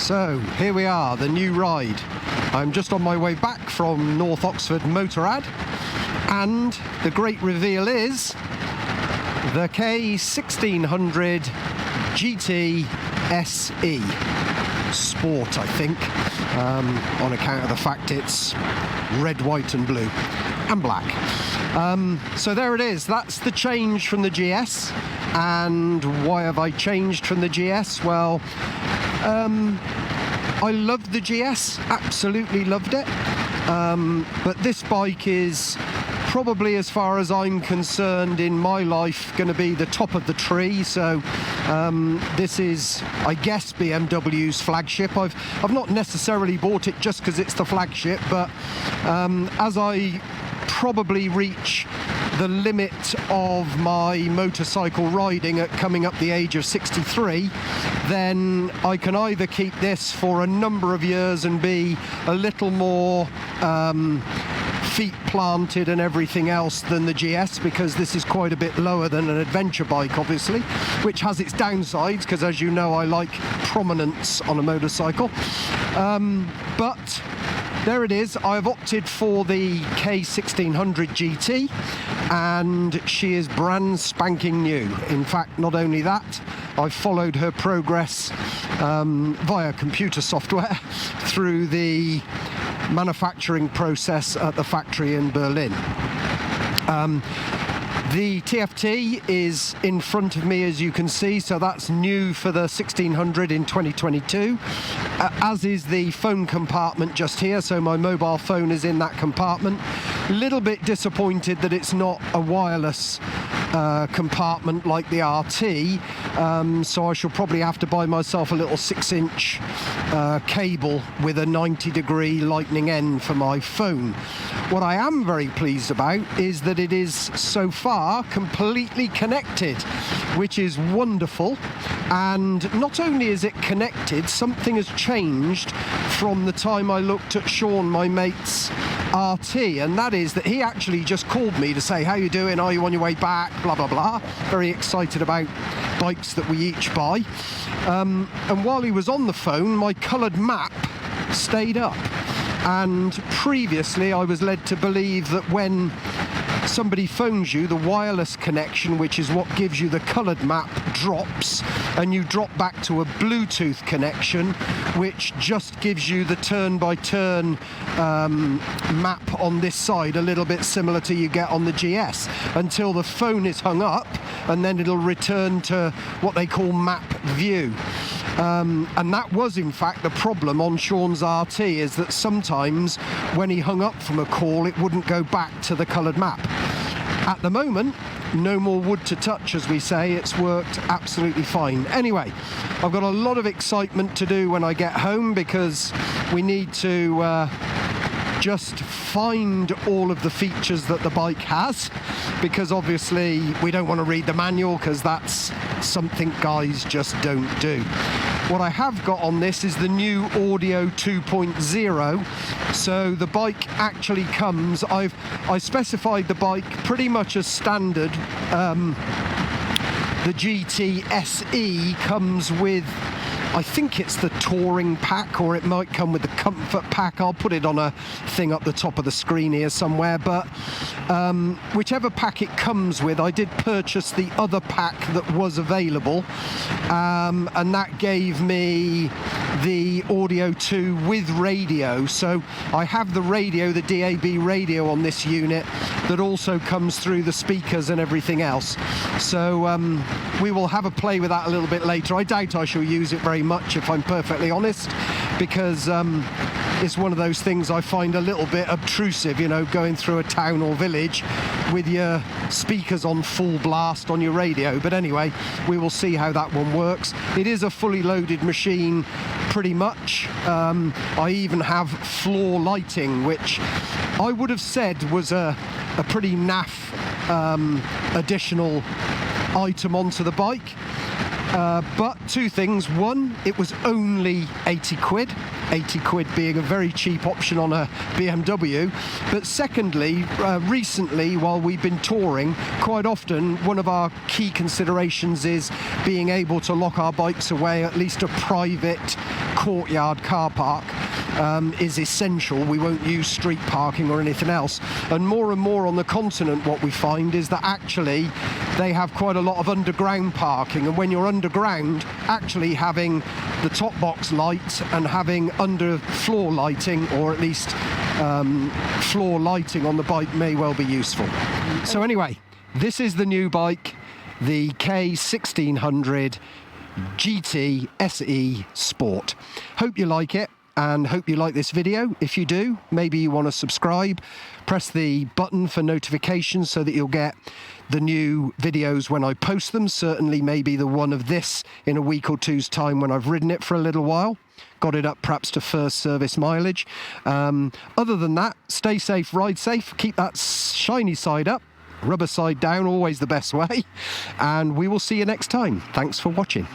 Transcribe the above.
So here we are, the new ride. I'm just on my way back from North Oxford Motorrad, and the great reveal is the K1600 GT SE Sport, I think, on account of the fact it's red, white and blue and black. So there it is, that's the change from the GS. And why have I changed from the GS? Well, I loved the GS, absolutely loved it, but this bike is probably, as far as I'm concerned in my life, going to be the top of the tree. So this is, I guess, BMW's flagship. I've not necessarily bought it just because it's the flagship, but as I probably reach the limit of my motorcycle riding at coming up the age of 63, then I can either keep this for a number of years and be a little more feet planted and everything else than the GS, because this is quite a bit lower than an adventure bike, obviously, which has its downsides, because as you know, I like prominence on a motorcycle. But there it is. I've opted for the K1600 GT, and she is brand spanking new. In fact, not only that, I've followed her progress via computer software through the manufacturing process at the factory in Berlin. The TFT is in front of me, as you can see, so that's new for the 1600 in 2022, as is the phone compartment just here, so my mobile phone is in that compartment. A little bit disappointed that it's not a wireless compartment like the RT, so I shall probably have to buy myself a little 6-inch cable with a 90-degree lightning end for my phone. What I am very pleased about is that it is so far completely connected, which is wonderful. And not only is it connected, something has changed from the time I looked at Sean, my mate's RT, and that is that he actually just called me to say, how you doing, are you on your way back, blah blah blah. Very excited about bikes that we each buy, and while he was on the phone, my coloured map stayed up, and previously I was led to believe that when somebody phones you, the wireless connection, which is what gives you the coloured map, drops, and you drop back to a Bluetooth connection, which just gives you the turn-by-turn map on this side, a little bit similar to you get on the GS, until the phone is hung up, and then it'll return to what they call map view. And that was in fact the problem on Sean's RT, is that sometimes when he hung up from a call, it wouldn't go back to the coloured map. At the moment, no more wood to touch, as we say. It's worked absolutely fine. Anyway, I've got a lot of excitement to do when I get home, because we need to just find all of the features that the bike has, because obviously we don't want to read the manual, because that's something guys just don't do. What I have got on this is the new Audio 2.0. So the bike actually comes, I specified the bike pretty much as standard. The GT SE comes with, I think it's the touring pack, or it might come with the comfort pack. I'll put it on a thing up the top of the screen here somewhere, but whichever pack it comes with, I did purchase the other pack that was available, and that gave me the Audio 2 with radio. So I have the radio, the DAB radio on this unit, that also comes through the speakers and everything else. So we will have a play with that a little bit later. I doubt I shall use it very much, if I'm perfectly honest, because it's one of those things I find a little bit obtrusive, you know, going through a town or village with your speakers on full blast on your radio. But anyway, we will see how that one works. It is a fully loaded machine, pretty much. I even have floor lighting, which I would have said was a pretty naff additional item onto the bike. But two things. One, it was only 80 quid. 80 quid being a very cheap option on a BMW. But secondly, recently, while we've been touring, quite often one of our key considerations is being able to lock our bikes away, at least a private courtyard car park is essential. We won't use street parking or anything else. And more on the continent, what we find is that actually they have quite a lot of underground parking, and when you're underground, actually having the top box light and having underfloor lighting, or at least floor lighting on the bike, may well be useful. So anyway, this is the new bike, the K1600 GT SE Sport. Hope you like it, and hope you like this video. If you do, maybe you want to subscribe, press the button for notifications so that you'll get the new videos when I post them. Certainly maybe the one of this in a week or two's time when I've ridden it for a little while, got it up perhaps to first service mileage. Other than that, stay safe, ride safe, keep that shiny side up, rubber side down, always the best way, and we will see you next time. Thanks for watching.